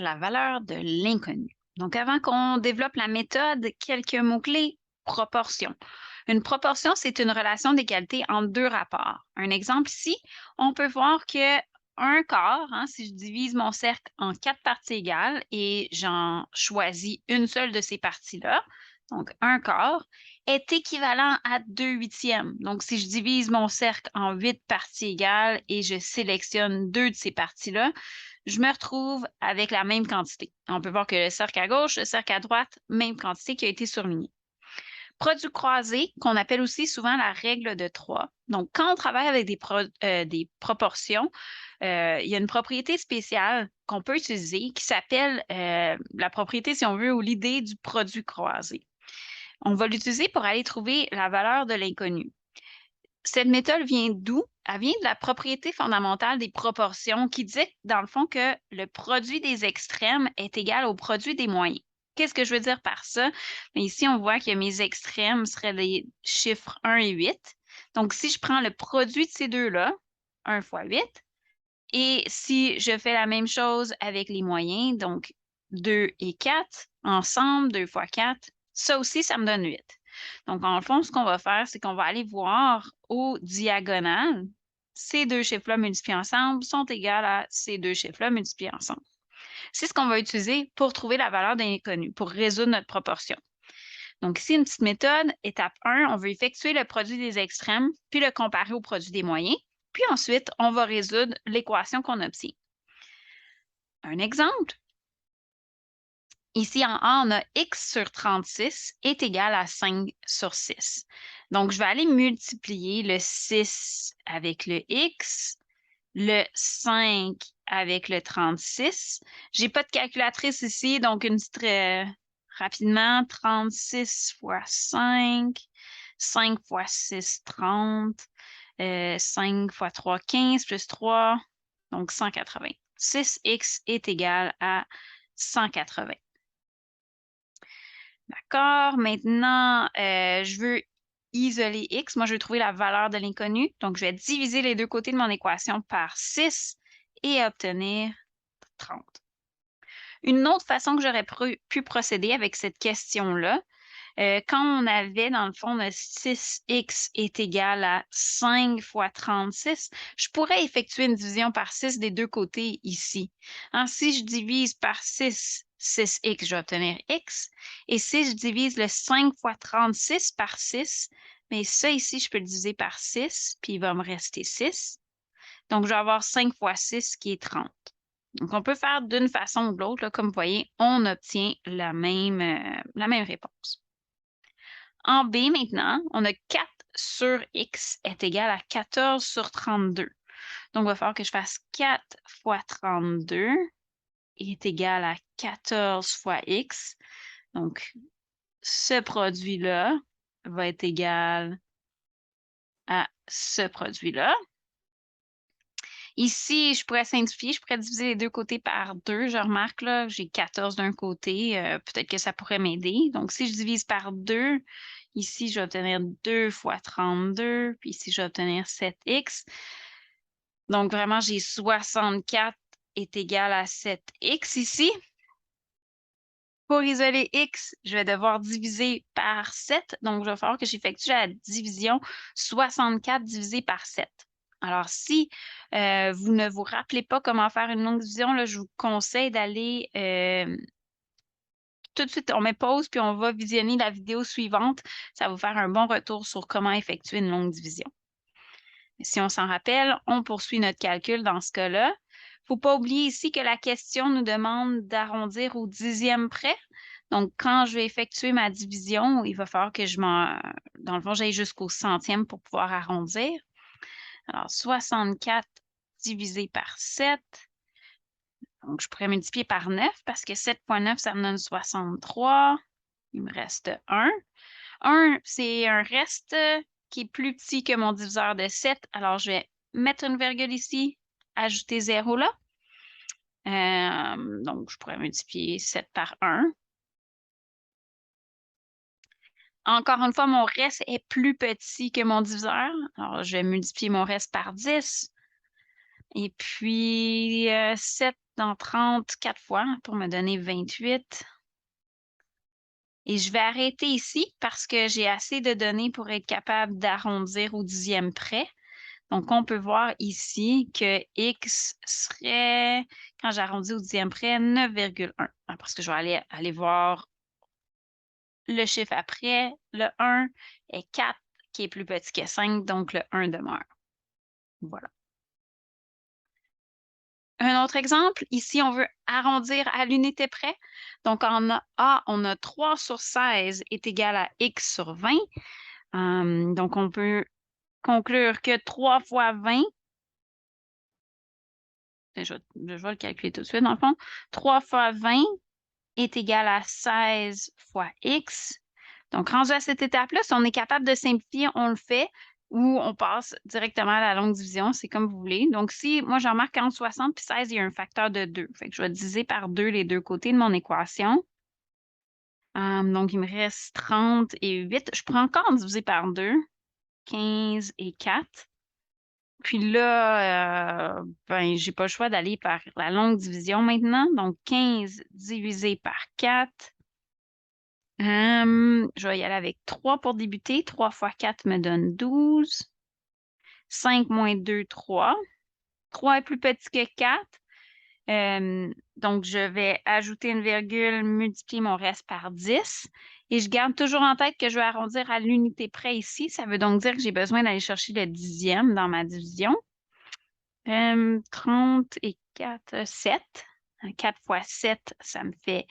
la valeur de l'inconnu. Donc, avant qu'on développe la méthode, quelques mots-clés. Proportion. Une proportion, c'est une relation d'égalité entre deux rapports. Un exemple ici, on peut voir que un quart, hein, si je divise mon cercle en 4 parties égales et j'en choisis une seule de ces parties-là, donc un quart, est équivalent à 2 huitièmes. Donc, si je divise mon cercle en 8 parties égales et je sélectionne 2 de ces parties-là, je me retrouve avec la même quantité. On peut voir que le cercle à gauche, le cercle à droite, même quantité qui a été surlignée. Produit croisé, qu'on appelle aussi souvent la règle de 3. Donc, quand on travaille avec des proportions, il y a une propriété spéciale qu'on peut utiliser qui s'appelle la propriété, si on veut, ou l'idée du produit croisé. On va l'utiliser pour aller trouver la valeur de l'inconnu. Cette méthode vient d'où? Elle vient de la propriété fondamentale des proportions qui dit, dans le fond, que le produit des extrêmes est égal au produit des moyens. Qu'est-ce que je veux dire par ça? Bien, ici, on voit que mes extrêmes seraient les chiffres 1 et 8. Donc, si je prends le produit de ces deux-là, 1 fois 8, et si je fais la même chose avec les moyens, donc 2 et 4, ensemble, 2 fois 4, ça aussi, ça me donne 8. Donc, en fond, ce qu'on va faire, c'est qu'on va aller voir au diagonale, ces deux chiffres-là multipliés ensemble sont égales à ces deux chiffres-là multipliés ensemble. C'est ce qu'on va utiliser pour trouver la valeur de l'inconnu, pour résoudre notre proportion. Donc, ici, une petite méthode. Étape 1, on veut effectuer le produit des extrêmes, puis le comparer au produit des moyens. Puis ensuite, on va résoudre l'équation qu'on obtient. Un exemple. Ici, en A, on a x sur 36 est égal à 5 sur 6. Donc, je vais aller multiplier le 6 avec le x, le 5 avec le 36. Je n'ai pas de calculatrice ici, donc rapidement, 36 fois 5, 5 fois 6, 30, 5 fois 3, 15, plus 3, donc 180. 6x est égal à 180. D'accord, maintenant, je veux isoler x. Moi, je veux trouver la valeur de l'inconnu. Donc, je vais diviser les deux côtés de mon équation par 6 et obtenir 30. Une autre façon que j'aurais pu procéder avec cette question-là, quand on avait, dans le fond, le 6x est égal à 5 fois 36, je pourrais effectuer une division par 6 des deux côtés ici. Hein, si je divise par 6, 6x, je vais obtenir x. Et si je divise le 5 fois 36 par 6, mais ça ici, je peux le diviser par 6, puis il va me rester 6. Donc, je vais avoir 5 fois 6 qui est 30. Donc, on peut faire d'une façon ou de l'autre. Comme vous voyez, on obtient la même réponse. En B, maintenant, on a 4 sur x est égal à 14 sur 32. Donc, il va falloir que je fasse 4 fois 32 est égal à 14 fois x. Donc, ce produit-là va être égal à ce produit-là. Ici, je pourrais simplifier, je pourrais diviser les deux côtés par 2. Je remarque là, j'ai 14 d'un côté, peut-être que ça pourrait m'aider. Donc, si je divise par 2, ici, je vais obtenir 2 fois 32, puis ici, je vais obtenir 7x. Donc, vraiment, j'ai 64 est égal à 7x ici. Pour isoler x, je vais devoir diviser par 7. Donc, il va falloir que j'effectue la division 64 divisé par 7. Alors, si vous ne vous rappelez pas comment faire une longue division, là, je vous conseille d'aller tout de suite, on met pause, puis on va visionner la vidéo suivante. Ça va vous faire un bon retour sur comment effectuer une longue division. Si on s'en rappelle, on poursuit notre calcul dans ce cas-là. Il ne faut pas oublier ici que la question nous demande d'arrondir au dixième près. Donc, quand je vais effectuer ma division, il va falloir que dans le fond, j'aille jusqu'au centième pour pouvoir arrondir. Alors, 64 divisé par 7. Donc, je pourrais multiplier par 9 parce que 7 fois 9, ça me donne 63. Il me reste 1. 1, c'est un reste qui est plus petit que mon diviseur de 7. Alors, je vais mettre une virgule ici, ajouter 0 là. Donc, je pourrais multiplier 7 par 1. Encore une fois, mon reste est plus petit que mon diviseur. Alors, je vais multiplier mon reste par 10. Et puis, 7 dans 30 4 fois pour me donner 28. Et je vais arrêter ici parce que j'ai assez de données pour être capable d'arrondir au dixième près. Donc, on peut voir ici que x serait, quand j'arrondis au dixième près, 9,1. Parce que je vais aller voir le chiffre après. Le 1 est 4, qui est plus petit que 5, donc le 1 demeure. Voilà. Un autre exemple, ici, on veut arrondir à l'unité près. Donc, en A, on a 3 sur 16 est égal à x sur 20. Donc, on peut conclure que 3 fois 20, je vais le calculer tout de suite dans le fond, 3 fois 20 est égal à 16 fois x. Donc, rendu à cette étape-là, si on est capable de simplifier, on le fait, ou on passe directement à la longue division, c'est comme vous voulez. Donc, si moi, j'en marque entre 60 et 16, il y a un facteur de 2. Fait que je vais diviser par 2 les deux côtés de mon équation. Donc, il me reste 30 et 8. Je pourrais encore diviser par 2, 15 et 4. Puis là, ben, j'ai pas le choix d'aller par la longue division maintenant. Donc, 15 divisé par 4. Je vais y aller avec 3 pour débuter. 3 fois 4 me donne 12. 5 moins 2, 3. 3 est plus petit que 4. Donc, je vais ajouter une virgule, multiplier mon reste par 10. Et je garde toujours en tête que je vais arrondir à l'unité près ici. Ça veut donc dire que j'ai besoin d'aller chercher le dixième dans ma division. 30 et 4, 7. 4 fois 7, ça me fait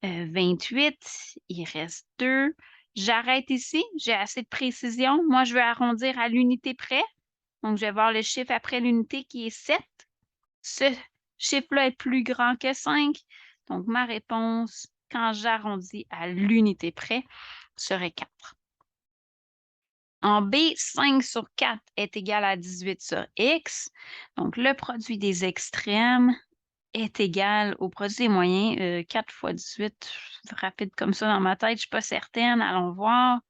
28. Il reste 2. J'arrête ici. J'ai assez de précision. Moi, je veux arrondir à l'unité près. Donc, je vais voir le chiffre après l'unité qui est 7. Ce chiffre-là est plus grand que 5. Donc, ma réponse, quand j'arrondis à l'unité près, serait 4. En B, 5 sur 4 est égal à 18 sur x. Donc, le produit des extrêmes est égal au produit des moyens. 4 fois 18, rapide comme ça dans ma tête, je ne suis pas certaine. Allons voir.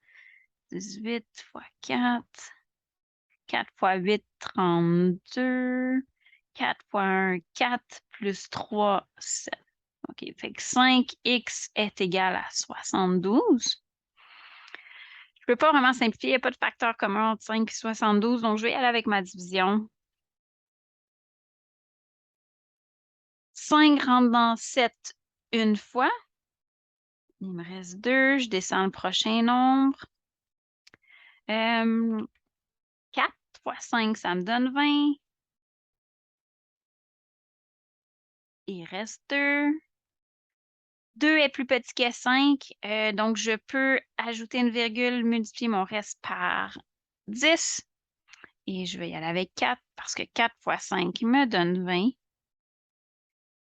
18 fois 4. 4 fois 8, 32. 4 fois 1, 4 plus 3, 7. OK, fait que 5x est égal à 72. Je ne peux pas vraiment simplifier, il n'y a pas de facteur commun entre 5 et 72, donc je vais y aller avec ma division. 5 rentre dans 7 une fois. Il me reste 2, je descends le prochain nombre. 4 fois 5, ça me donne 20. Il reste 2. 2 est plus petit que 5, donc je peux ajouter une virgule, multiplier mon reste par 10. Et je vais y aller avec 4 parce que 4 fois 5 me donne 20.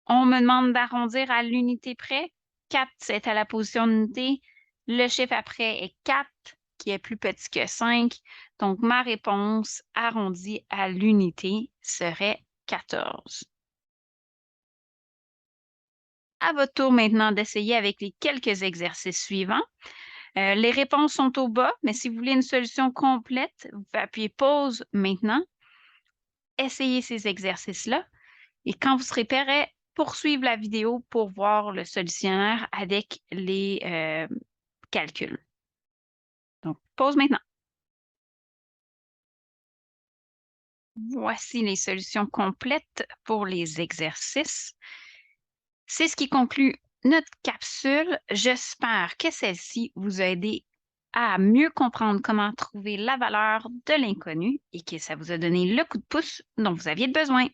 On me demande d'arrondir à l'unité près. 4, c'est à la position d'unité. Le chiffre après est 4, qui est plus petit que 5. Donc, ma réponse arrondie à l'unité serait 14. À votre tour maintenant d'essayer avec les quelques exercices suivants. Les réponses sont au bas, mais si vous voulez une solution complète, vous pouvez appuyer pause maintenant. Essayez ces exercices-là. Et quand vous serez prêt, poursuivre la vidéo pour voir le solutionnaire avec les calculs. Donc, pause maintenant. Voici les solutions complètes pour les exercices. C'est ce qui conclut notre capsule. J'espère que celle-ci vous a aidé à mieux comprendre comment trouver la valeur de l'inconnu et que ça vous a donné le coup de pouce dont vous aviez besoin.